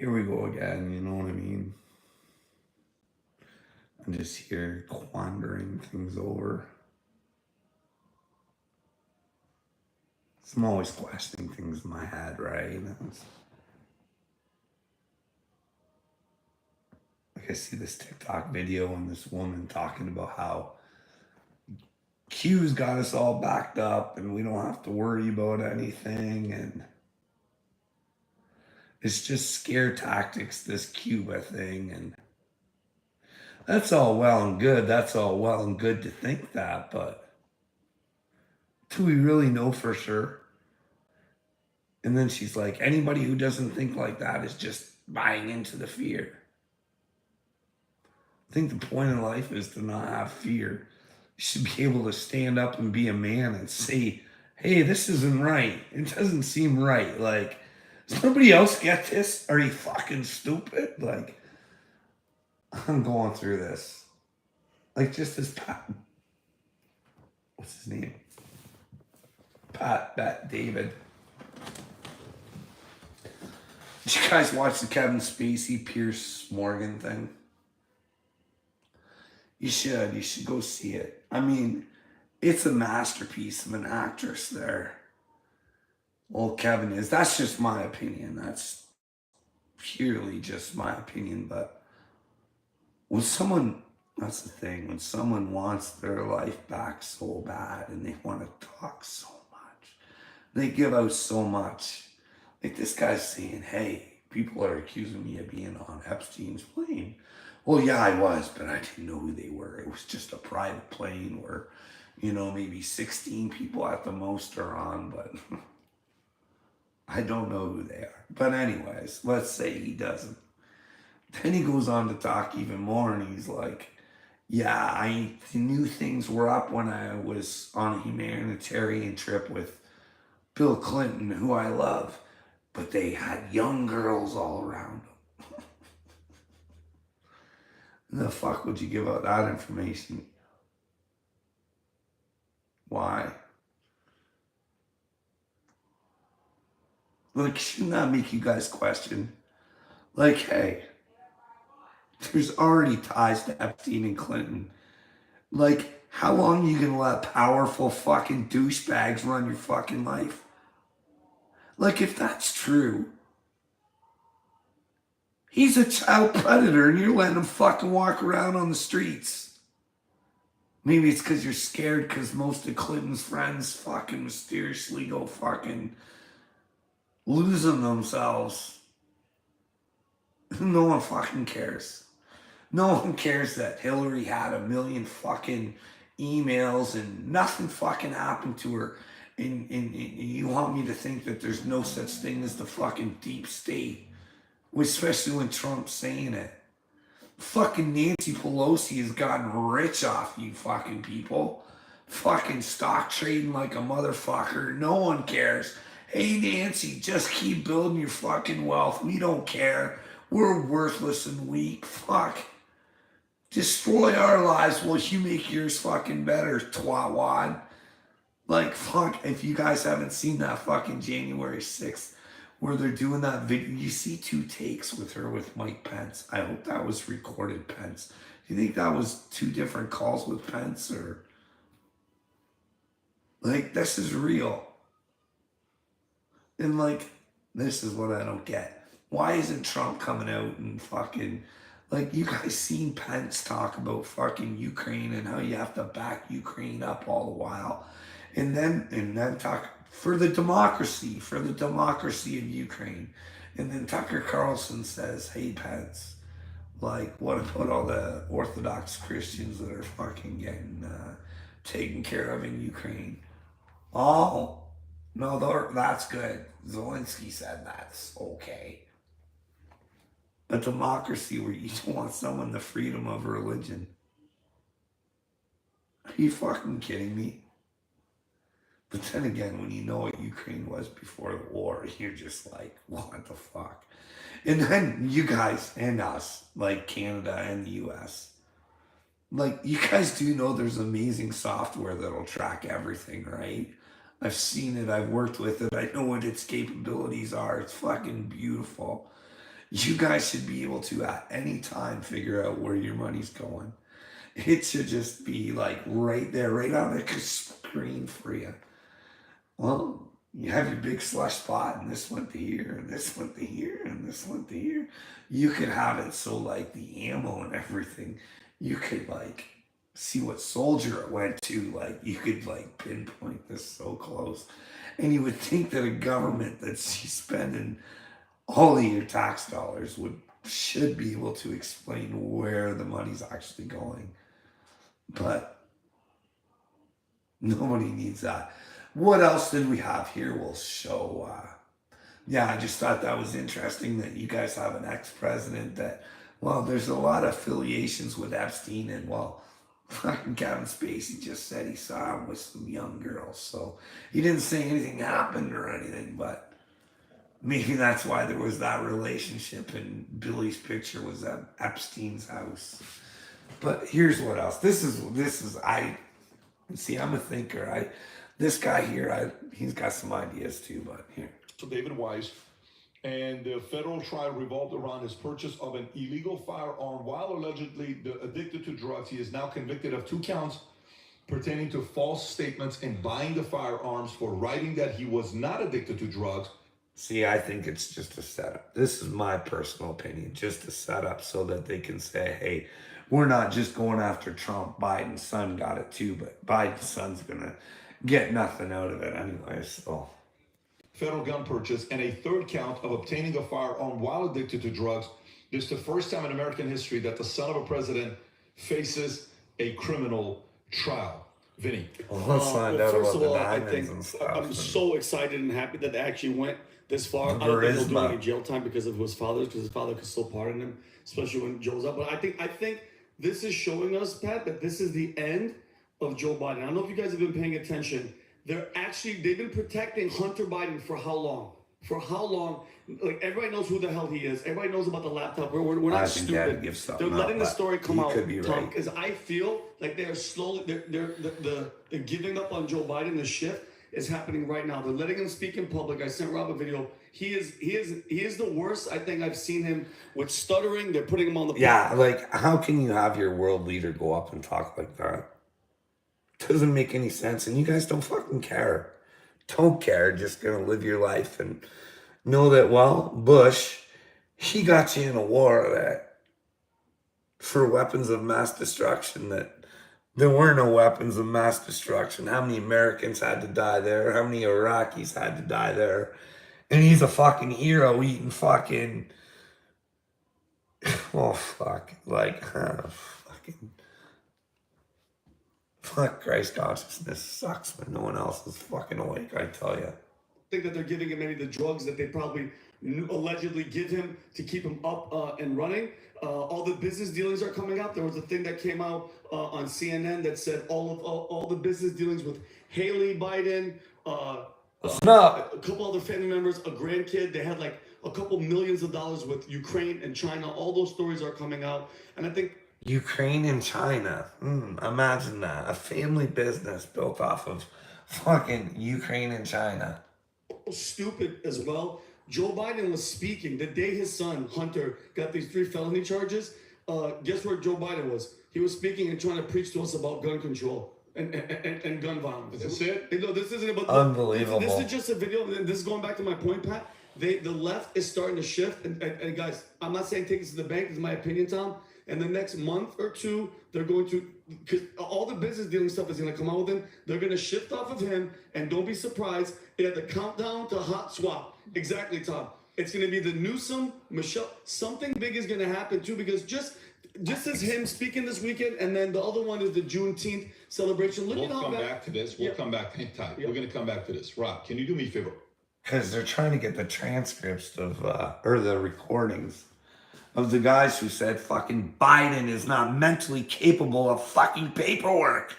here we go again, you know what I mean? I'm just here quandering things over. So I'm always questioning things in my head, right? Like I see this TikTok video and this woman talking about how Q's got us all backed up and we don't have to worry about anything. And it's just scare tactics, this Cuba thing. And that's all well and good. That's all well and good to think that. But do we really know for sure? And then she's like, anybody who doesn't think like that is just buying into the fear. I think the point in life is to not have fear. You should be able to stand up and be a man and say, hey, this isn't right. It doesn't seem right. Like, does nobody else get this? Are you fucking stupid? Like, I'm going through this. Like, just as Pat, what's his name? Pat David. Did you guys watch the Kevin Spacey, Pierce Morgan thing? You should. You should go see it. I mean, it's a masterpiece of an actress there. Well, Kevin is. That's just my opinion. That's purely just my opinion. But when someone, that's the thing, when someone wants their life back so bad and they want to talk so much, they give out so much. Like this guy's saying, hey, people are accusing me of being on Epstein's plane. Well, yeah, I was, but I didn't know who they were. It was just a private plane where, maybe 16 people at the most are on, but I don't know who they are. But anyways, let's say he doesn't. Then he goes on to talk even more and he's like, yeah, I knew things were up when I was on a humanitarian trip with Bill Clinton, who I love, but they had young girls all around them. The fuck would you give out that information? Why? Like, shouldn't that make you guys question? Like, hey, there's already ties to Epstein and Clinton. Like, how long are you gonna let powerful fucking douchebags run your fucking life? Like, if that's true, he's a child predator and you're letting him fucking walk around on the streets. Maybe it's because you're scared because most of Clinton's friends fucking mysteriously go fucking losing themselves. No one fucking cares. No one cares that Hillary had a million fucking emails and nothing fucking happened to her. And you want me to think that there's no such thing as the fucking deep state, especially when Trump's saying it. Fucking Nancy Pelosi has gotten rich off you fucking people. Fucking stock trading like a motherfucker. No one cares. Hey Nancy, just keep building your fucking wealth. We don't care. We're worthless and weak. Fuck. Destroy our lives while you make yours fucking better, twatwad. Like, fuck, if you guys haven't seen that fucking January 6th where they're doing that video, you see 2 takes with her with Mike Pence. I hope that was recorded, Pence. Do you think that was 2 different calls with Pence? Or, like, this is real. And, like, this is what I don't get. Why isn't Trump coming out and fucking, like, you guys seen Pence talk about fucking Ukraine and how you have to back Ukraine up all the while. And then talk for the democracy of Ukraine. And then Tucker Carlson says, hey, Pence, like, what about all the Orthodox Christians that are fucking getting taken care of in Ukraine? Oh, no, that's good. Zelensky said that's okay. A democracy where you don't want someone the freedom of religion. Are you fucking kidding me? But then again, when you know what Ukraine was before the war, you're just like, what the fuck? And then you guys and us, like Canada and the US, like, you guys do know there's amazing software that'll track everything, right? I've seen it, I've worked with it, I know what its capabilities are. It's fucking beautiful. You guys should be able to at any time figure out where your money's going. It should just be like right there, right on the screen for you. Well, you have your big slush spot, and this went to here, and this went to here, and this went to here. You could have it so like the ammo and everything, you could like see what soldier it went to. Like you could like pinpoint this so close. And you would think that a government that's spending all of your tax dollars should be able to explain where the money's actually going. But nobody needs that. What else did we have here? We'll show. Yeah, I just thought that was interesting that you guys have an ex-president that, well, there's a lot of affiliations with Epstein, and well, fucking Kevin Spacey just said he saw him with some young girls. So he didn't say anything happened or anything, but maybe that's why there was that relationship, and Billy's picture was at Epstein's house. But here's what else. This is I see, I'm a thinker. This guy here, he's got some ideas too, but here. So David Weiss, and the federal trial revolved around his purchase of an illegal firearm while allegedly addicted to drugs. He is now convicted of 2 counts pertaining to false statements and buying the firearms for writing that he was not addicted to drugs. See, I think it's just a setup. This is my personal opinion, just a setup so that they can say, hey, we're not just going after Trump. Biden's son got it too, but Biden's son's gonna get nothing out of it anyway, so. Federal gun purchase, and a 3rd count of obtaining a firearm while addicted to drugs. This is the first time in American history that the son of a president faces a criminal trial. Vinny. Well, let's find out first about of all, the I diamonds think and stuff. I'm so excited and happy that they actually went this far. I don't think he'll do any jail time because of his father, because his father could still pardon him, especially when Joe's up. But I think this is showing us, Pat, that this is the end of Joe Biden. I don't know if you guys have been paying attention. They've been protecting Hunter Biden for how long? For how long? Like, everybody knows who the hell he is. Everybody knows about the laptop. We're not stupid. They're letting the story come out, Tom, because I feel like they are slowly, they're giving up on Joe Biden. The shift is happening right now. They're letting him speak in public. I sent Rob a video. He is the worst. I think I've seen him with stuttering. They're putting him on the yeah, like, how can you have your world leader go up and talk like that? Doesn't make any sense, and you guys don't fucking care. Don't care. Just gonna live your life and know that, well, Bush, he got you in a war that for weapons of mass destruction, that there were no weapons of mass destruction. How many Americans had to die there? How many Iraqis had to die there? And he's a fucking hero eating fucking, oh fuck, like, fucking. Fuck, Christ consciousness sucks when no one else is fucking awake, I tell you. I think that they're giving him maybe the drugs that they probably allegedly give him to keep him up and running. All the business dealings are coming out. There was a thing that came out on CNN that said all the business dealings with Haley Biden, a couple other family members, a grandkid. They had like a couple millions of dollars with Ukraine and China. All those stories are coming out, and I think. Ukraine and China. Imagine that. A family business built off of fucking Ukraine and China. Stupid as well. Joe Biden was speaking the day his son, Hunter, got these 3 felony charges. Guess where Joe Biden was? He was speaking and trying to preach to us about gun control and gun violence. Is this it? No, this isn't about... Unbelievable. This is just a video. This is going back to my point, Pat. The left is starting to shift. And guys, I'm not saying take this to the bank. This is my opinion, Tom. And the next month or 2, they're going to, because all the business dealing stuff is going to come out with him. They're going to shift off of him, and don't be surprised. The countdown to hot swap. Exactly, Tom. It's going to be the Newsom, Michelle. Something big is going to happen too, because just as him speaking this weekend, and then the other one is the Juneteenth celebration. We'll come back to this. We'll come back. Hang tight. We're going to come back to this. Rob, can you do me a favor? Because they're trying to get the transcripts of, or the recordings of the guys who said fucking Biden is not mentally capable of fucking paperwork.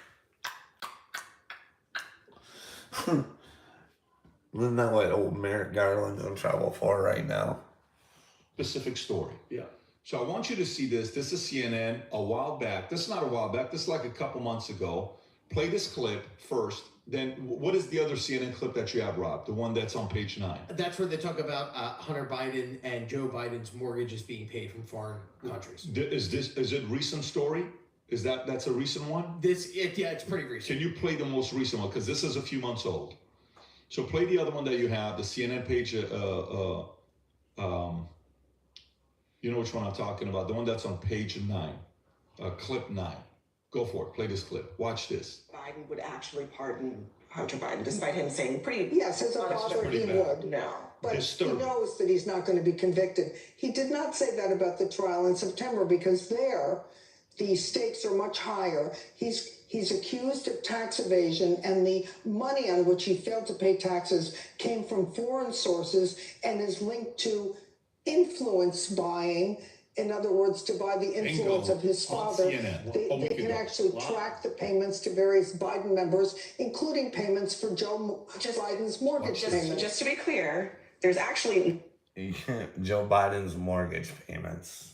Isn't that what old Merrick Garland's in trouble for right now? Specific story. Yeah. So I want you to see this. This is CNN a while back. This is not a while back. This is like a couple months ago. Play this clip first, then what is the other CNN clip that you have, Rob? The one that's on page 9. That's where they talk about Hunter Biden and Joe Biden's mortgages being paid from foreign countries. Is it recent story? That's a recent one? Yeah, it's pretty recent. Can you play the most recent one? Because this is a few months old. So play the other one that you have, the CNN page. You know which one I'm talking about? The one that's on page 9, clip 9. Go for it. Play this clip. Watch this. Biden would actually pardon Hunter Biden, despite him saying pretty. Yes, as a father, he would. No. But Disturbing. he knows that he's not going to be convicted. He did not say that about the trial in September because there, the stakes are much higher. He's accused of tax evasion, and the money on which he failed to pay taxes came from foreign sources and is linked to influence buying. In other words, to buy the influence of his father. They can actually track the payments to various Biden members, including payments for Joe Biden's mortgage payments. Just to be clear, there's actually Joe Biden's mortgage payments.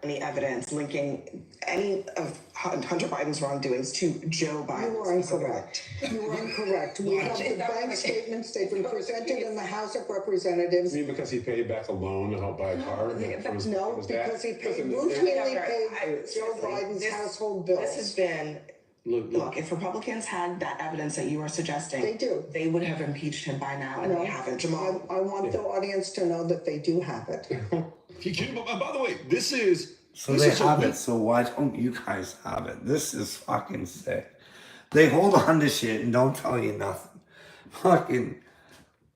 any evidence linking any of Hunter Biden's wrongdoings to Joe Biden. You are incorrect. You are incorrect. We have the bank statements. They've been presented in the House of Representatives. You mean because he paid back a loan to help buy a car? No, because he routinely paid Joe Biden's household bills. This has been. Look, if Republicans had that evidence that you are suggesting, They do. They would have impeached him by now, and they haven't. Jamal, I want the audience to know that they do have it. By the way, this is. So they have it, so why don't you guys have it? This is fucking sick. They hold on to shit and don't tell you nothing. Fucking,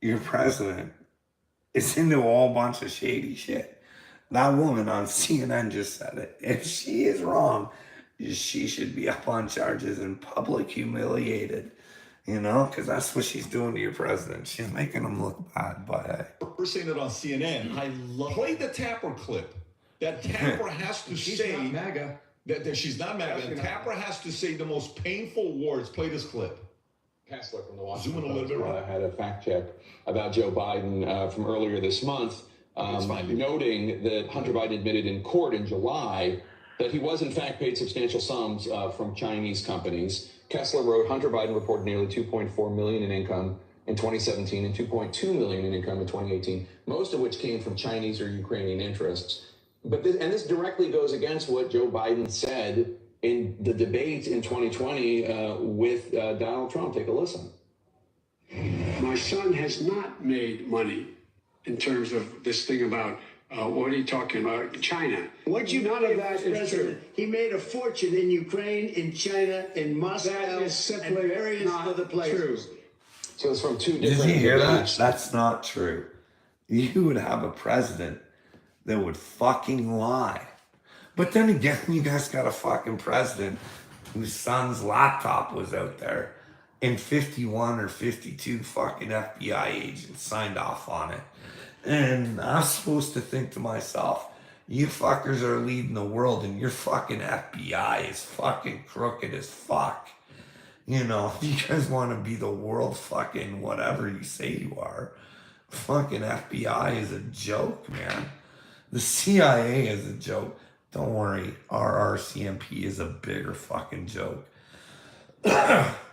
your president is into a whole bunch of shady shit. That woman on CNN just said it. If she is wrong, she should be up on charges and public humiliated. You know, because that's what she's doing to your president. She's making him look bad, but We're saying it on CNN. I love Play the Tapper clip. That Tapper has to say not MAGA. that she's not MAGA. And Tapper has to say the most painful words. Play this clip. Kessler from the Washington Zoom in a little bit, Post, right? had a fact check about Joe Biden from earlier this month, noting that Hunter Biden admitted in court in July that he was in fact paid substantial sums from Chinese companies. Kessler wrote, Hunter Biden reported nearly $2.4 million in income in 2017 and $2.2 million in income in 2018, most of which came from Chinese or Ukrainian interests. But this directly goes against what Joe Biden said in the debate in 2020 with Donald Trump. Take a listen. My son has not made money in terms of this thing about what are you talking about? China. What you None of that is true. He made a fortune in Ukraine, in China, in Moscow, That is simply and various not other places. true. So it's from two did different you hear that? debates. That's not true. You would have a president that would fucking lie. But then again, you guys got a fucking president whose son's laptop was out there and 51 or 52 fucking FBI agents signed off on it. And I'm supposed to think to myself, you fuckers are leading the world and your fucking FBI is fucking crooked as fuck. You know, if you guys want to be the world fucking whatever you say you are, fucking FBI is a joke, man. The CIA is a joke. Don't worry, RRCMP is a bigger fucking joke.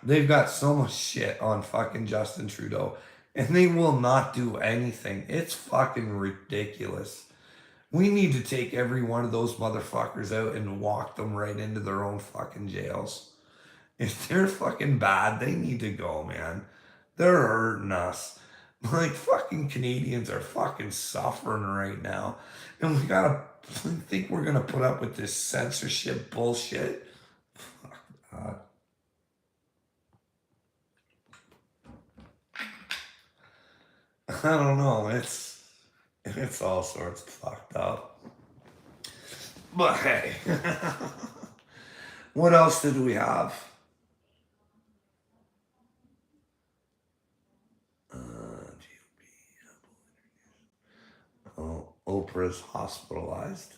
They've got so much shit on fucking Justin Trudeau, and they will not do anything. It's fucking ridiculous. We need to take every one of those motherfuckers out and walk them right into their own fucking jails. If they're fucking bad, they need to go, man. They're hurting us. Like, fucking Canadians are fucking suffering right now. And we gotta think we're gonna put up with this censorship bullshit. Fuck God. I don't know. It's all sorts of fucked up. But hey. What else did we have? Oprah's hospitalized.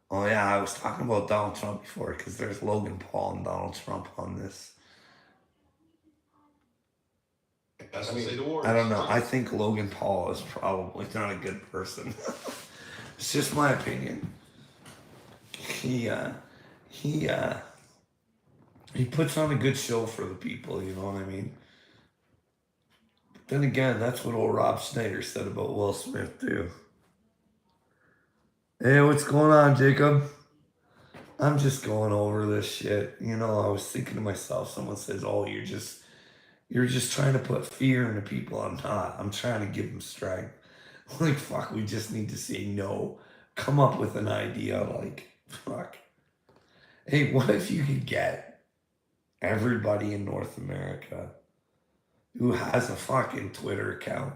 Oh yeah, I was talking about Donald Trump before because there's Logan Paul and Donald Trump on this. Say the words. I don't know. I think Logan Paul is probably not a good person. It's just my opinion. he puts on a good show for the people, you know what I mean? But then again, that's what old Rob Schneider said about Will Smith too. Hey, what's going on, Jacob? I'm just going over this shit. You know, I was thinking to myself, someone says, oh, you're just trying to put fear into people. I'm not. I'm trying to give them strength. Like, fuck, we just need to say no. Come up with an idea, like, fuck. Hey, what if you could get everybody in North America who has a fucking Twitter account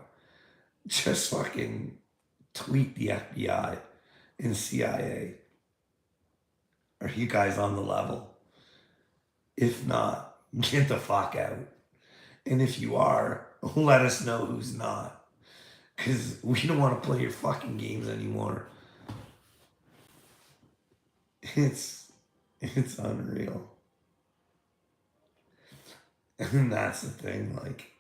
just fucking tweet the FBI and CIA? Are you guys on the level? If not, get the fuck out. And if you are, let us know who's not. Because we don't want to play your fucking games anymore. It's unreal. And that's the thing, like,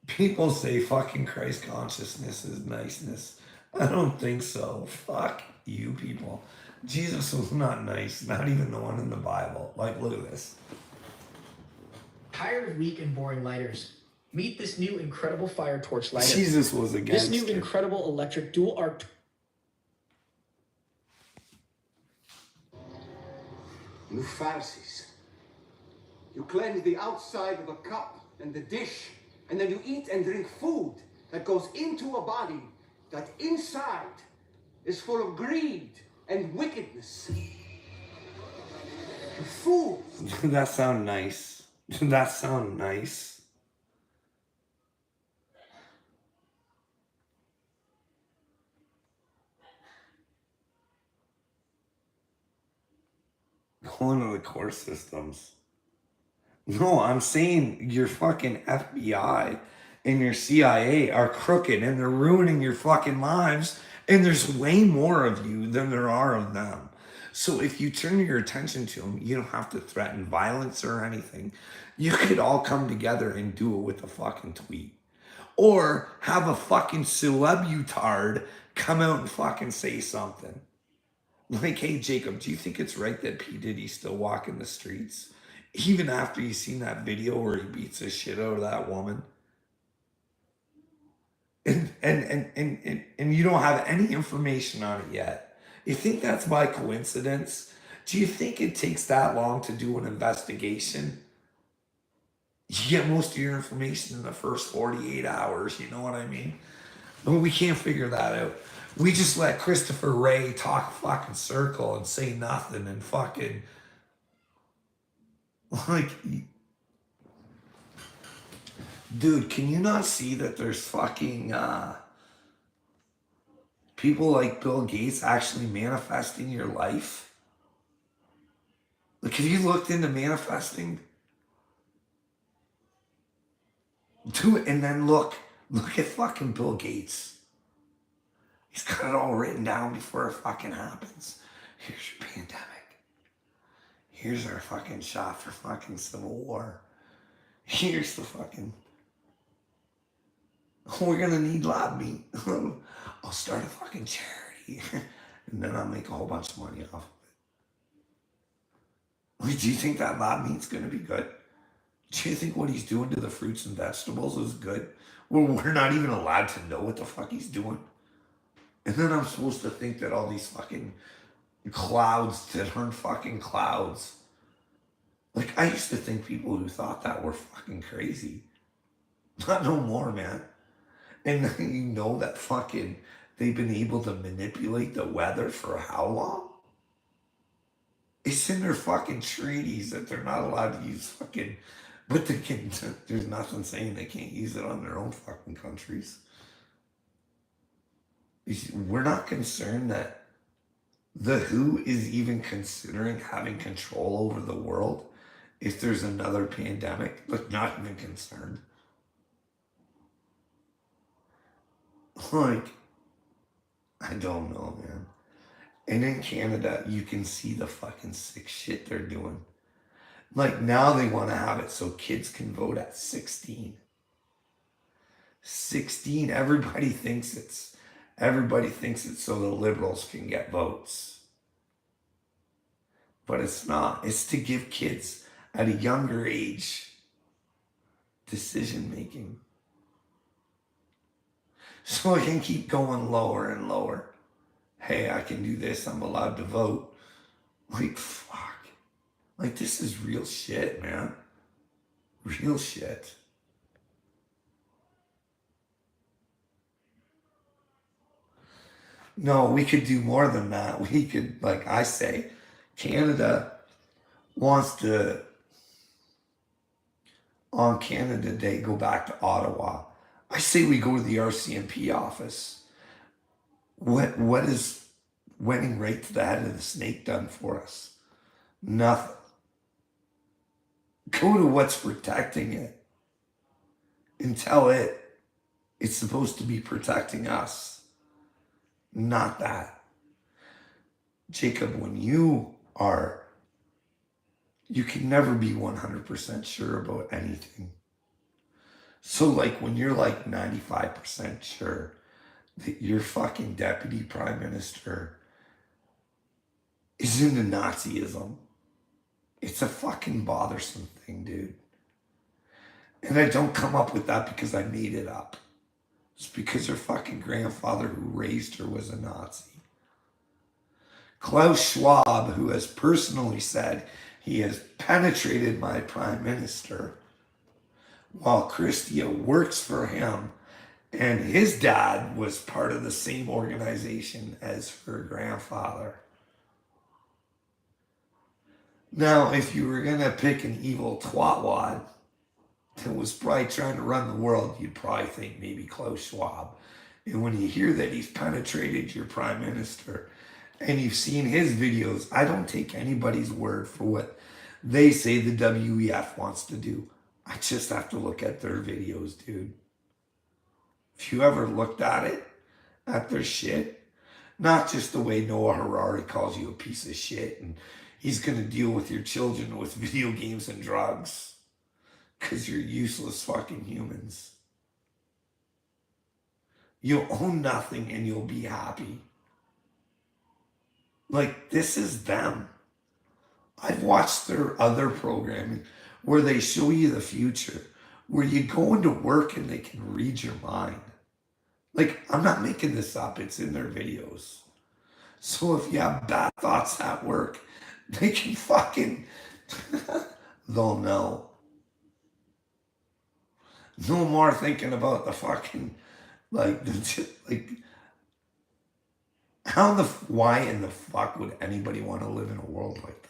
people say fucking Christ consciousness is niceness. I don't think so. Fuck you people. Jesus was not nice, not even the one in the Bible. Like, look at this. Tired of weak and boring lighters? Meet this new incredible fire torch lighter. Jesus was a gangster. This new incredible electric dual arc. You Pharisees, you cleanse the outside of a cup and the dish, and then you eat and drink food that goes into a body that inside is full of greed and wickedness. You fools. That sound nice. That sound nice. Going to the core systems. No, I'm saying your fucking FBI and your CIA are crooked and they're ruining your fucking lives. And there's way more of you than there are of them. So if you turn your attention to them, you don't have to threaten violence or anything. You could all come together and do it with a fucking tweet. Or have a fucking celebutard come out and fucking say something. Like, hey, Jacob, do you think it's right that P. Diddy's still walking the streets? Even after you've seen that video where he beats the shit out of that woman? And you don't have any information on it yet. You think that's by coincidence? Do you think it takes that long to do an investigation? You get most of your information in the first 48 hours, you know what I mean? But we can't figure that out. We just let Christopher Wray talk fucking circle and say nothing and fucking, like, dude, can you not see that there's fucking people like Bill Gates actually manifesting your life? Like, have you looked into manifesting? Do it, and then look at fucking Bill Gates. He's got it all written down before it fucking happens. Here's your pandemic. Here's our fucking shot for fucking civil war. Here's the fucking... We're gonna need lab meat. I'll start a fucking charity. And then I'll make a whole bunch of money off of it. Wait, do you think that lab meat's gonna be good? Do you think what he's doing to the fruits and vegetables is good? Well, we're not even allowed to know what the fuck he's doing. And then I'm supposed to think that all these fucking clouds that aren't fucking clouds. Like, I used to think people who thought that were fucking crazy. Not no more, man. And then you know that fucking they've been able to manipulate the weather for how long? It's in their fucking treaties that they're not allowed to use fucking... But they can, there's nothing saying they can't use it on their own fucking countries. We're not concerned that the WHO is even considering having control over the world if there's another pandemic. Like, not even concerned. Like, I don't know, man. And in Canada, you can see the fucking sick shit they're doing. Like, now they want to have it so kids can vote at 16. 16, everybody thinks it's so the liberals can get votes. But it's not. It's to give kids at a younger age decision making. So I can keep going lower and lower. Hey, I can do this. I'm allowed to vote. Like, fuck. Like, this is real shit, man. Real shit. No, we could do more than that. We could, like I say, Canada wants to, on Canada Day, go back to Ottawa. I say we go to the RCMP office. What is winning right to the head of the snake done for us? Nothing. Go to what's protecting it and tell it it's supposed to be protecting us. Not that. Jacob, when you can never be 100% sure about anything. So like when you're like 95% sure that your fucking deputy prime minister is into Nazism, it's a fucking bothersome thing, dude. And I don't come up with that because I made it up. It's because her fucking grandfather who raised her was a Nazi. Klaus Schwab, who has personally said he has penetrated my prime minister, while Christia works for him, and his dad was part of the same organization as her grandfather. Now, if you were going to pick an evil twatwad that was probably trying to run the world, you'd probably think maybe Klaus Schwab. And when you hear that he's penetrated your prime minister and you've seen his videos, I don't take anybody's word for what they say the WEF wants to do. I just have to look at their videos, dude. If you ever looked at it, at their shit, not just the way Noah Harari calls you a piece of shit and he's going to deal with your children with video games and drugs because you're useless fucking humans. You'll own nothing and you'll be happy. Like, this is them. I've watched their other programming where they show you the future, where you go into work and they can read your mind. Like, I'm not making this up. It's in their videos. So if you have bad thoughts at work, they can fucking, they'll know. No more thinking about the fucking, like, why in the fuck would anybody want to live in a world like that?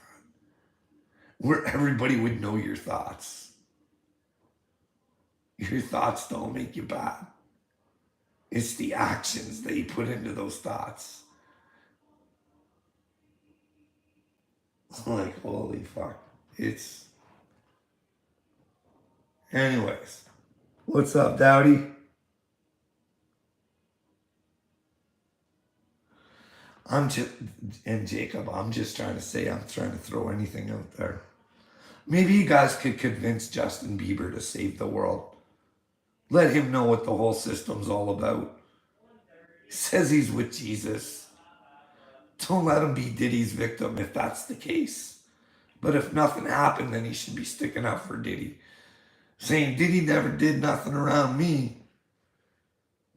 Where everybody would know your thoughts. Your thoughts don't make you bad. It's the actions that you put into those thoughts. Like, holy fuck. It's... Anyways. What's up, Dowdy? And Jacob, I'm just trying to say, I'm trying to throw anything out there. Maybe you guys could convince Justin Bieber to save the world. Let him know what the whole system's all about. He says he's with Jesus. Don't let him be Diddy's victim if that's the case. But if nothing happened, then he should be sticking up for Diddy. Saying Diddy never did nothing around me.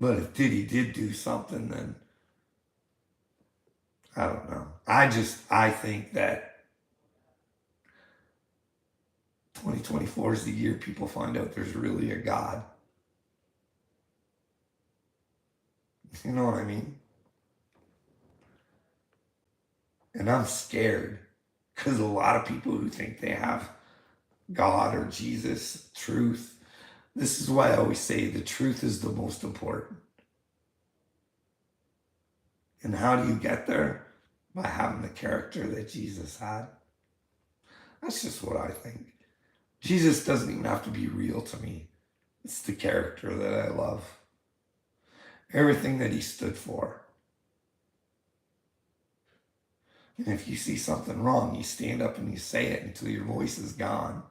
But if Diddy did do something, then I don't know. I think that 2024 is the year people find out there's really a God. You know what I mean? And I'm scared because a lot of people who think they have God or Jesus, truth. This is why I always say the truth is the most important. And how do you get there? By having the character that Jesus had. That's just what I think. Jesus doesn't even have to be real to me. It's the character that I love. Everything that he stood for. And if you see something wrong, you stand up and you say it until your voice is gone.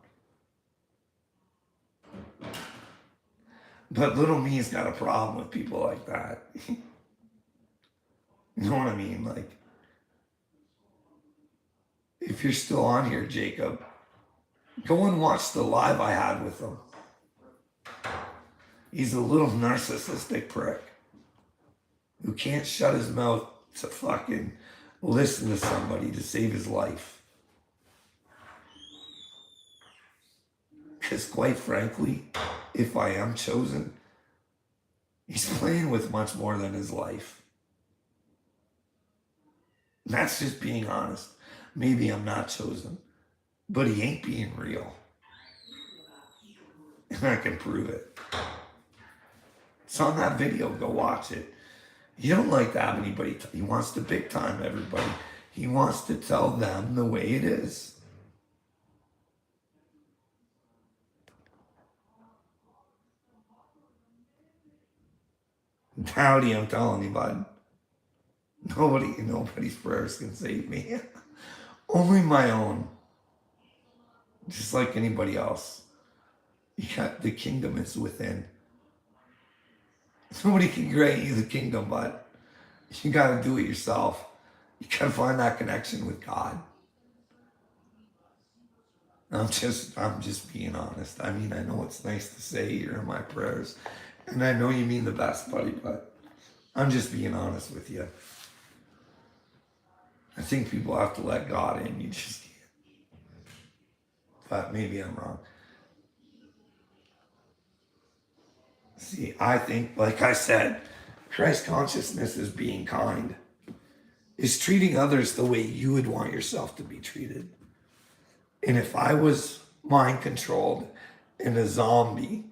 But little me's got a problem with people like that. You know what I mean? Like, if you're still on here, Jacob, go and watch the live I had with him. He's a little narcissistic prick who can't shut his mouth to fucking listen to somebody to save his life. Because quite frankly, if I am chosen, he's playing with much more than his life. And that's just being honest. Maybe I'm not chosen, but he ain't being real. And I can prove it. It's on that video. Go watch it. He don't like to have anybody. He wants to big time everybody. He wants to tell them the way it is. Howdy, I'm telling you, bud. Nobody's prayers can save me. Only my own. Just like anybody else. The kingdom is within. Nobody can grant you the kingdom, bud. You gotta do it yourself. You gotta find that connection with God. I'm just being honest. I mean, I know it's nice to say you're in my prayers. And I know you mean the best, buddy, but I'm just being honest with you. I think people have to let God in. You just can't. But maybe I'm wrong. See, I think, like I said, Christ consciousness is being kind. Is treating others the way you would want yourself to be treated. And if I was mind controlled and a zombie,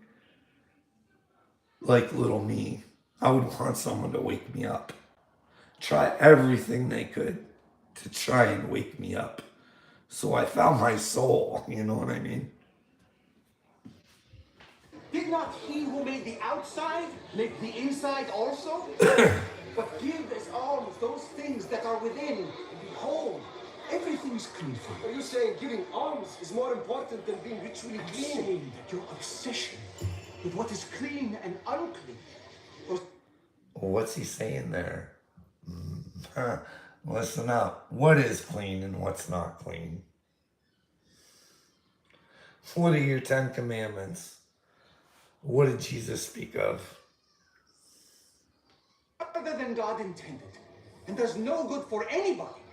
like little me, I would want someone to wake me up. Try everything they could to try and wake me up. So I found my soul, you know what I mean? Did not he who made the outside make the inside also? But give as alms those things that are within, and behold, everything's clean for you. Are you saying giving alms is more important than being ritually I'm clean? saying that your obsession with what is clean and unclean. What's he saying there? Listen up. What is clean and what's not clean? What are your 10 commandments? What did Jesus speak of? Other than God intended. And there's no good for anybody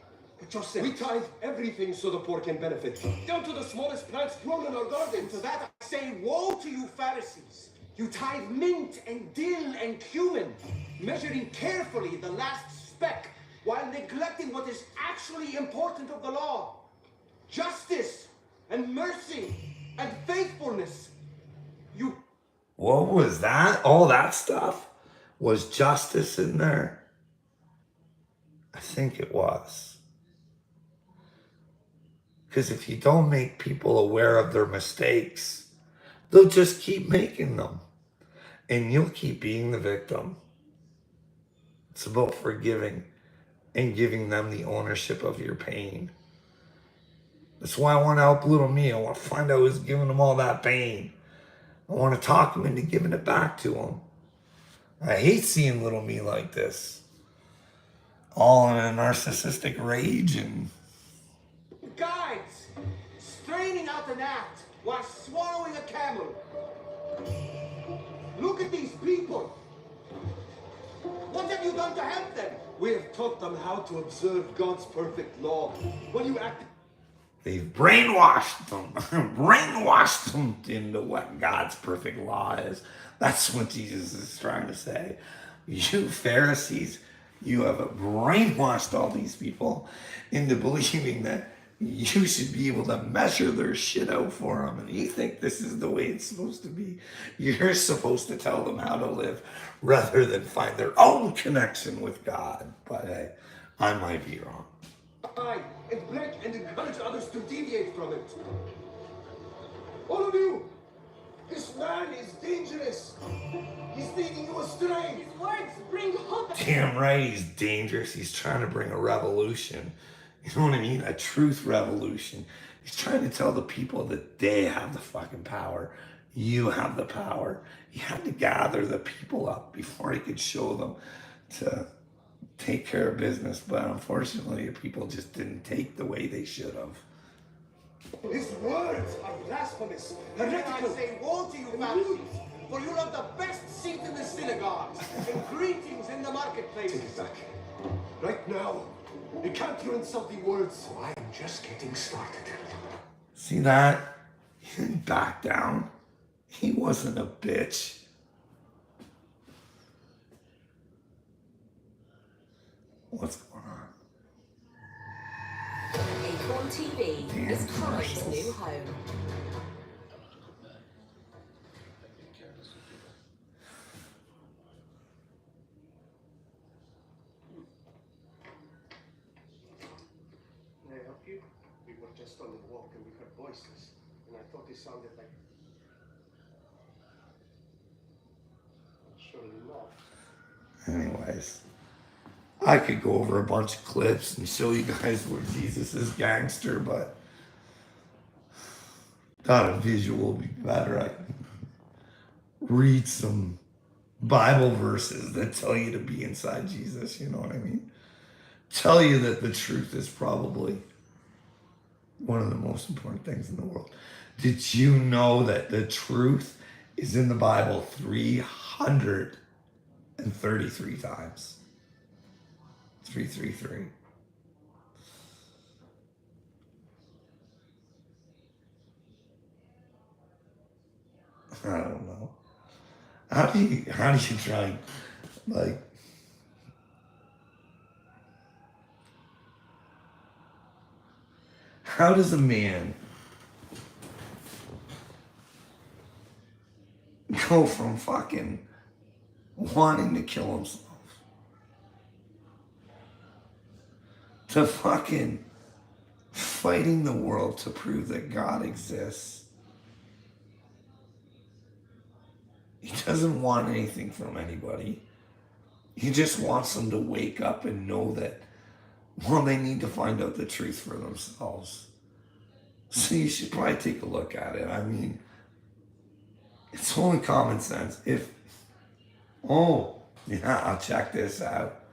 but yourself. We tithe everything so the poor can benefit, down to the smallest plants grown in our garden. To that I say, woe to you Pharisees! You tithe mint and dill and cumin, measuring carefully the last speck, while neglecting what is actually important of the law. Justice and mercy and faithfulness. You... What was that? All that stuff? Was justice in there? I think it was. Because if you don't make people aware of their mistakes, they'll just keep making them. And you'll keep being the victim. It's about forgiving and giving them the ownership of your pain. That's why I want to help little me. I want to find out who's giving them all that pain. I want to talk them into giving it back to them. I hate seeing little me like this. All in a narcissistic rage and... Guides, straining out an gnat while swallowing a camel. Look at these people. What have you done to help them? We have taught them how to observe God's perfect law. When you act... They've brainwashed them into what God's perfect law is. That's what Jesus is trying to say. You Pharisees, you have brainwashed all these people into believing that you should be able to measure their shit out for them. And you think this is the way it's supposed to be. You're supposed to tell them how to live rather than find their own connection with God. But hey, I might be wrong. And break and encourage others to deviate from it. All of you, this man is dangerous. He's leading you astray. His words bring hope. Damn right he's dangerous. He's trying to bring a revolution. You know what I mean? A truth revolution. He's trying to tell the people that they have the fucking power. You have the power. He had to gather the people up before he could show them to take care of business, but unfortunately people just didn't take the way they should have. His words are blasphemous, I heretical. say woe to you, Pharisees, for you have the best seat in the synagogues, and greetings in the marketplaces. Take it back. Right now. You can't throw insulting words. I am just getting started. See that? He didn't back down. He wasn't a bitch. What's going on? Acorn TV is Crime's new home. May I help you? We were just on the walk and we heard voices, and I thought it sounded like... Surely not. Anyways, I could go over a bunch of clips and show you guys where Jesus is gangster, but thought a visual would be better. I can read some Bible verses that tell you to be inside Jesus, you know what I mean? Tell you that the truth is probably one of the most important things in the world. Did you know that the truth is in the Bible 333 times? 333. I don't know. How do you try, like, how does a man go from fucking wanting to kill himself to fucking fighting the world to prove that God exists? He doesn't want anything from anybody. He just wants them to wake up and know that, well, they need to find out the truth for themselves. So you should probably take a look at it. I mean, it's only common sense. I'll check this out.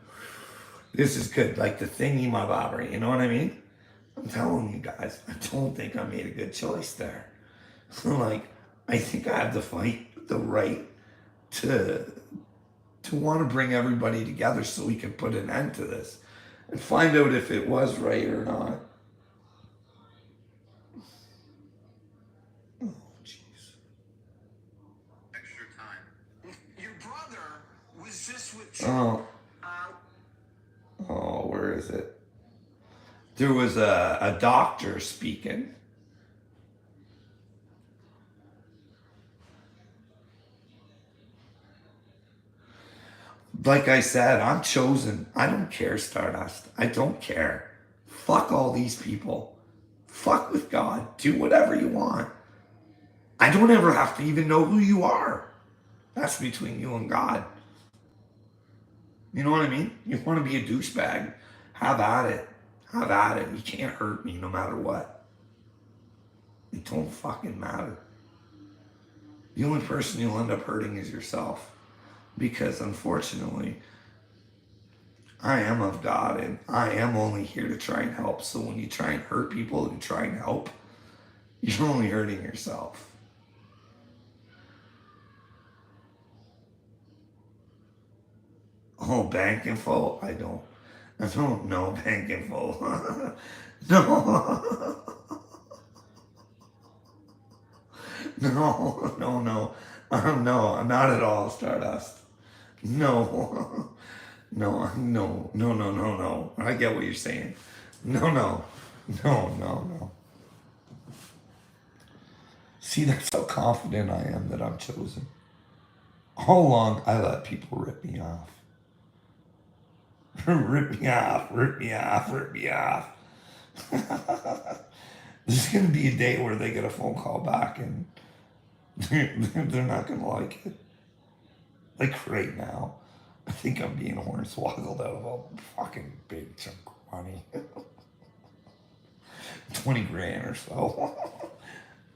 This is good. Like the thingy my bobber, you know what I mean? I'm telling you guys, I don't think I made a good choice there. Like, I think I have the right to want to bring everybody together so we can put an end to this and find out if it was right or not. Oh, jeez. Extra time. Your brother was just with... Oh, where is it? There was a doctor speaking. Like I said, I'm chosen. I don't care, Stardust. I don't care. Fuck all these people. Fuck with God. Do whatever you want. I don't ever have to even know who you are. That's between you and God. You know what I mean? You want to be a douchebag? Have at it. Have at it. You can't hurt me no matter what. It don't fucking matter. The only person you'll end up hurting is yourself. Because unfortunately, I am of God and I am only here to try and help. So when you try and hurt people and try and help, you're only hurting yourself. Oh, bank info? I don't know bank info. No. No, not at all, Stardust. No. I get what you're saying. No. See, that's how confident I am that I'm chosen. All along, I let people rip me off. Rip me off. There's going to be a day where they get a phone call back and they're not going to like it. Like right now, I think I'm being hornswoggled out of a fucking big chunk of money. 20 grand or so.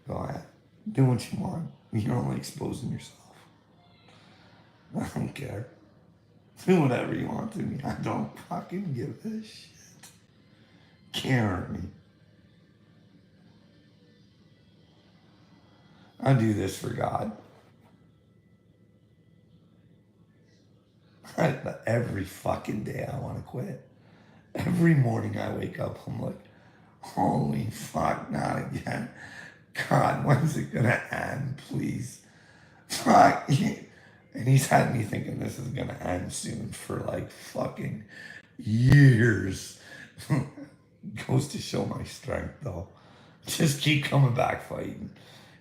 Go ahead. Do what you want. You're only exposing yourself. I don't care. Do whatever you want to me. I don't fucking give a shit. Can't hurt me. I do this for God. Every fucking day I want to quit. Every morning I wake up, I'm like, holy fuck, not again. God, when's it gonna end, please? Fuck. And he's had me thinking this is gonna end soon for like fucking years. Goes to show my strength though. Just keep coming back fighting.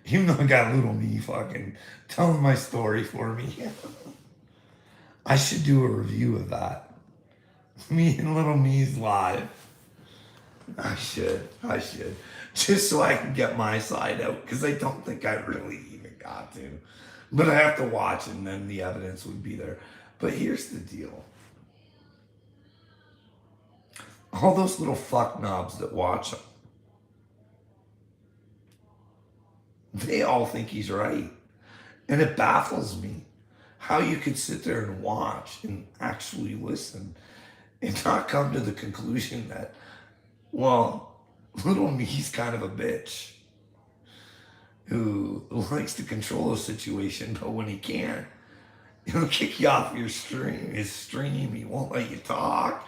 Even though I got little me fucking telling my story for me. I should do a review of that. Me and little me's live. I should. Just so I can get my side out, because I don't think I really even got to. But I have to watch, and then the evidence would be there. But here's the deal. All those little fuck knobs that watch him, they all think he's right. And it baffles me how you could sit there and watch and actually listen and not come to the conclusion that, well, little me's kind of a bitch who likes to control a situation, but when he can't, he'll kick you off your stream. His stream, he won't let you talk.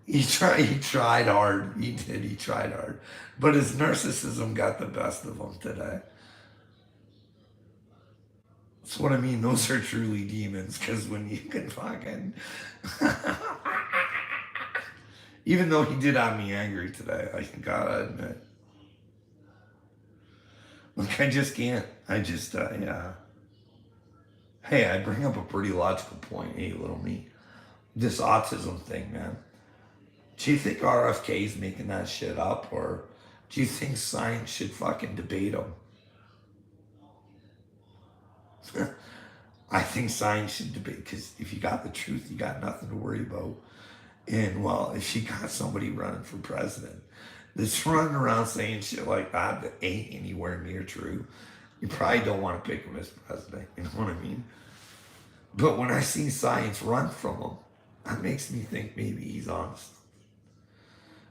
He tried hard. He did. He tried hard. But his narcissism got the best of him today. That's what I mean. Those are truly demons. Because when you can fucking... Even though he did have me angry today, I gotta admit. Like, I just can't. Yeah. Hey, I bring up a pretty logical point. Hey, little me. This autism thing, man. Do you think RFK's making that shit up, or do you think science should fucking debate him? I think science should debate, because if you got the truth, you got nothing to worry about. And, well, if you got somebody running for president that's running around saying shit like that ain't anywhere near true, you probably don't want to pick him as president. You know what I mean? But when I see science run from him, that makes me think maybe he's honest.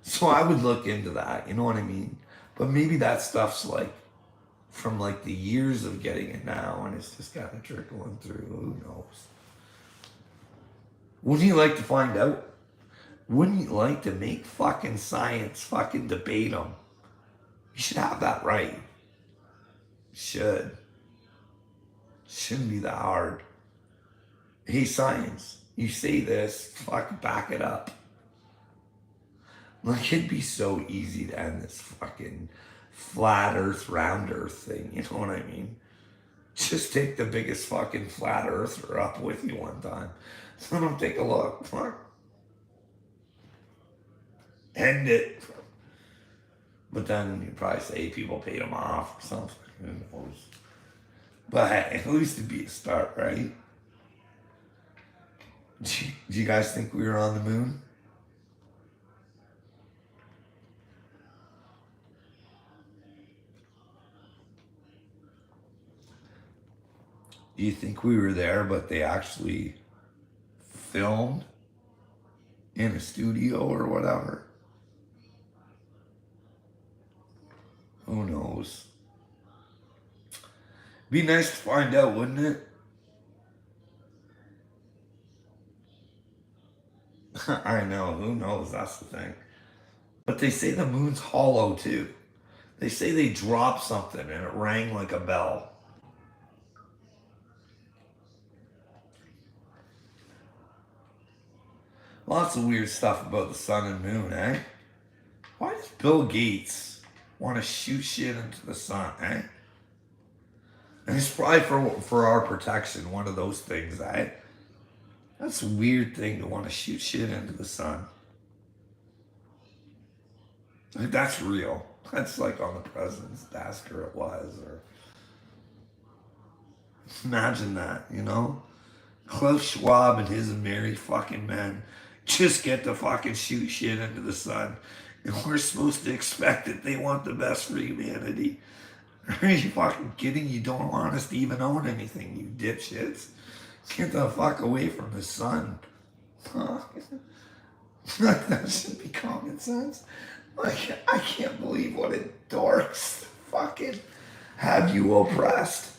So I would look into that, you know what I mean? But maybe that stuff's like from like the years of getting it now, and it's just kind of trickling through. Who knows? Wouldn't you like to find out? Wouldn't you like to make fucking science fucking debate them? You should have that right. Should. Shouldn't be that hard. Hey, science, you say this, fucking back it up. Like, it'd be so easy to end this fucking flat earth, round earth thing, you know what I mean? Just take the biggest fucking flat earther up with you one time. Let them take a look. Fuck. End it. But then you probably say people paid him off or something. Who knows? But hey, at least it'd be a start, right? Do you guys think we were on the moon? Do you think we were there, but they actually filmed in a studio or whatever? Who knows? Be nice to find out, wouldn't it? I know, who knows? That's the thing. But they say the moon's hollow too. They say they dropped something and it rang like a bell. Lots of weird stuff about the sun and moon, eh? Why does Bill Gates want to shoot shit into the sun, eh? And it's probably for our protection, one of those things, eh? That's a weird thing to want to shoot shit into the sun. Like, that's real. That's like on the president's desk, or it was, or... Imagine that, you know? Klaus Schwab and his merry fucking men just get to fucking shoot shit into the sun. And we're supposed to expect that they want the best for humanity. Are you fucking kidding? You don't want us to even own anything, you dipshits. Get the fuck away from the sun. That should be common sense. Like, I can't believe what a dorks fucking have you oppressed.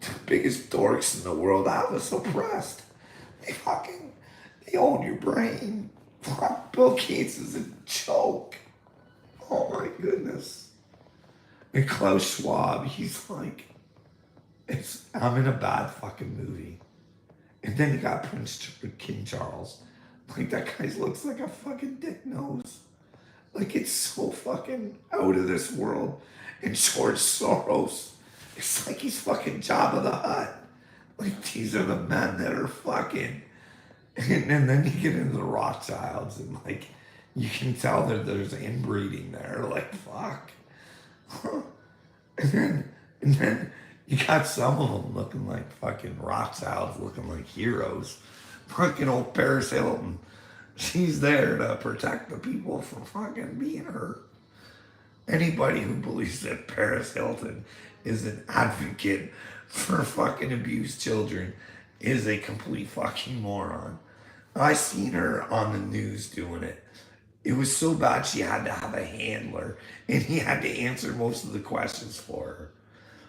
The biggest dorks in the world have us oppressed. They own your brain. Fuck, Bill Gates is a joke. Oh my goodness. And Klaus Schwab, he's like, I'm in a bad fucking movie. And then you got King Charles. Like, that guy looks like a fucking dick nose. Like, it's so fucking out of this world. And George Soros, it's like he's fucking Jabba the Hutt. Like, these are the men that are fucking. And then you get into the Rothschilds, and like, you can tell that there's inbreeding there. Like, fuck. And then you got some of them looking like fucking Rothschilds, looking like heroes. Fucking old Paris Hilton. She's there to protect the people from fucking being hurt. Anybody who believes that Paris Hilton is an advocate for fucking abused children is a complete fucking moron. I seen her on the news doing it. It was so bad she had to have a handler, and he had to answer most of the questions for her.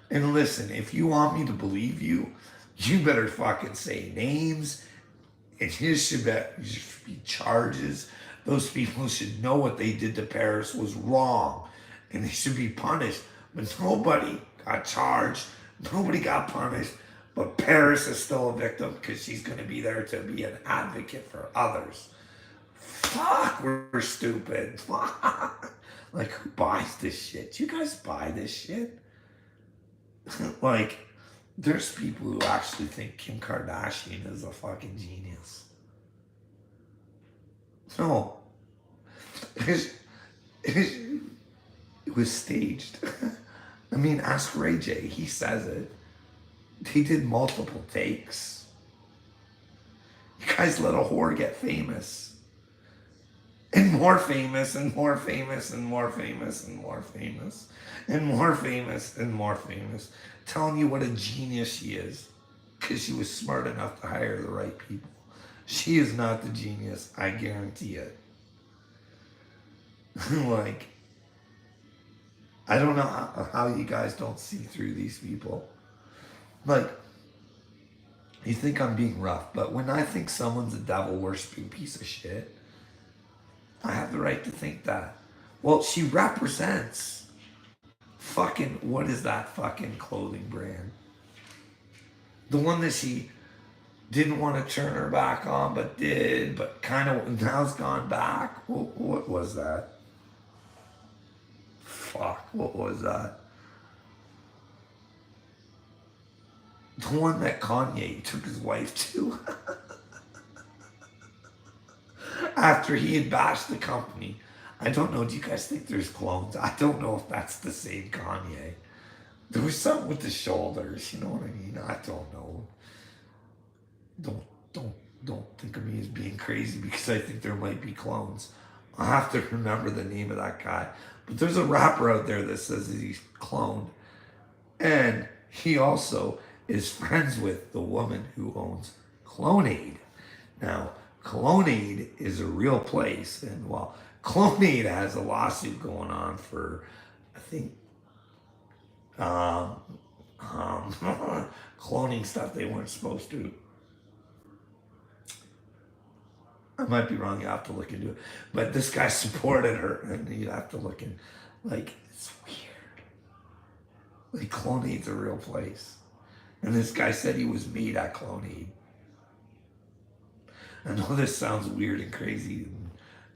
And listen, if you want me to believe you, you better fucking say names, and there should be charges. Those people should know what they did to Paris was wrong, and they should be punished. But nobody got charged, nobody got punished, but Paris is still a victim because she's going to be there to be an advocate for others. Fuck, we're stupid. Fuck. Like, who buys this shit? You guys buy this shit? Like, there's people who actually think Kim Kardashian is a fucking genius. No. It was staged. I mean, ask Ray J. He says it. He did multiple takes. You guys let a whore get famous. And more famous, and more famous, and more famous, and more famous, and more famous, and more famous. Telling you what a genius she is. Because she was smart enough to hire the right people. She is not the genius, I guarantee it. Like, I don't know how you guys don't see through these people. Like, you think I'm being rough, but when I think someone's a devil-worshipping piece of shit, I have the right to think that. Well, she represents fucking, what is that fucking clothing brand? The one that she didn't want to turn her back on, but did, but kind of now's gone back. What was that? Fuck, what was that? The one that Kanye took his wife to. After he had bashed the company. I don't know, do you guys think there's clones? I don't know if that's the same Kanye. There was something with the shoulders, you know what I mean? I don't know. Don't think of me as being crazy because I think there might be clones. I'll have to remember the name of that guy. But there's a rapper out there that says that he's cloned. And he also is friends with the woman who owns Clonaid. Now, Clonaid is a real place, and well, Clonaid has a lawsuit going on for, I think, cloning stuff they weren't supposed to. I might be wrong, you have to look into it. But this guy supported her, and you have to look in, like, it's weird. Like, Clonaid's a real place. And this guy said he was made at Clonaid. I know this sounds weird and crazy.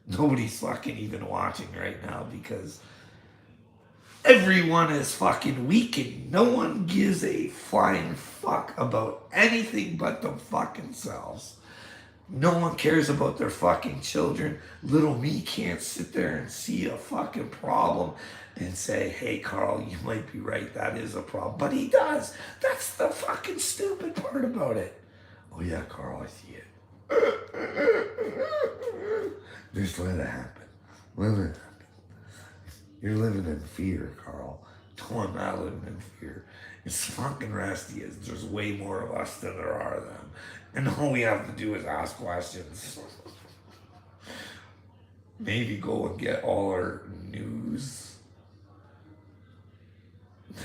Nobody's fucking even watching right now because everyone is fucking weakened. No one gives a flying fuck about anything but them fucking selves. No one cares about their fucking children. Little me can't sit there and see a fucking problem and say, hey, Carl, you might be right. That is a problem. But he does. That's the fucking stupid part about it. Oh, yeah, Carl, I see it. Just let it happen. Let it happen. You're living in fear, Carl. No, I'm not living in fear. It's fucking Rusty. There's way more of us than there are of them. And all we have to do is ask questions. Maybe go and get all our news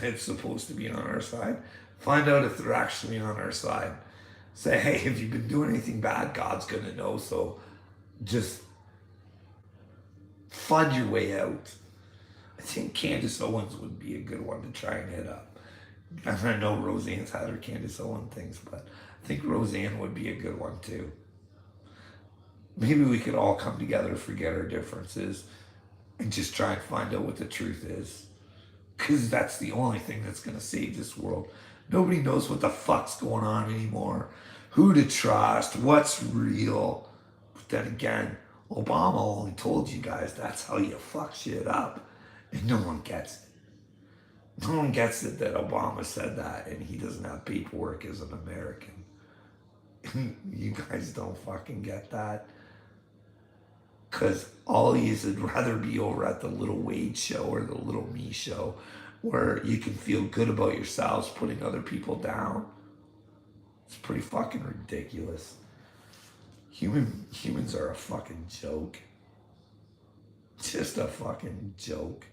that's supposed to be on our side. Find out if they're actually on our side. Say, hey, if you've been doing anything bad, God's going to know. So just fund your way out. I think Candace Owens would be a good one to try and hit up. And I know Roseanne's had her Candace Owens things, but I think Roseanne would be a good one too. Maybe we could all come together, forget our differences, and just try and find out what the truth is. Because that's the only thing that's going to save this world. Nobody knows what the fuck's going on anymore. Who to trust, what's real. But then again, Obama only told you guys that's how you fuck shit up. And no one gets it. No one gets it that Obama said that and he doesn't have paperwork as an American. You guys don't fucking get that. Because all of you would rather be over at the Little Wade show or the Little Me show where you can feel good about yourselves putting other people down. It's pretty fucking ridiculous. Humans are a fucking joke. Just a fucking joke.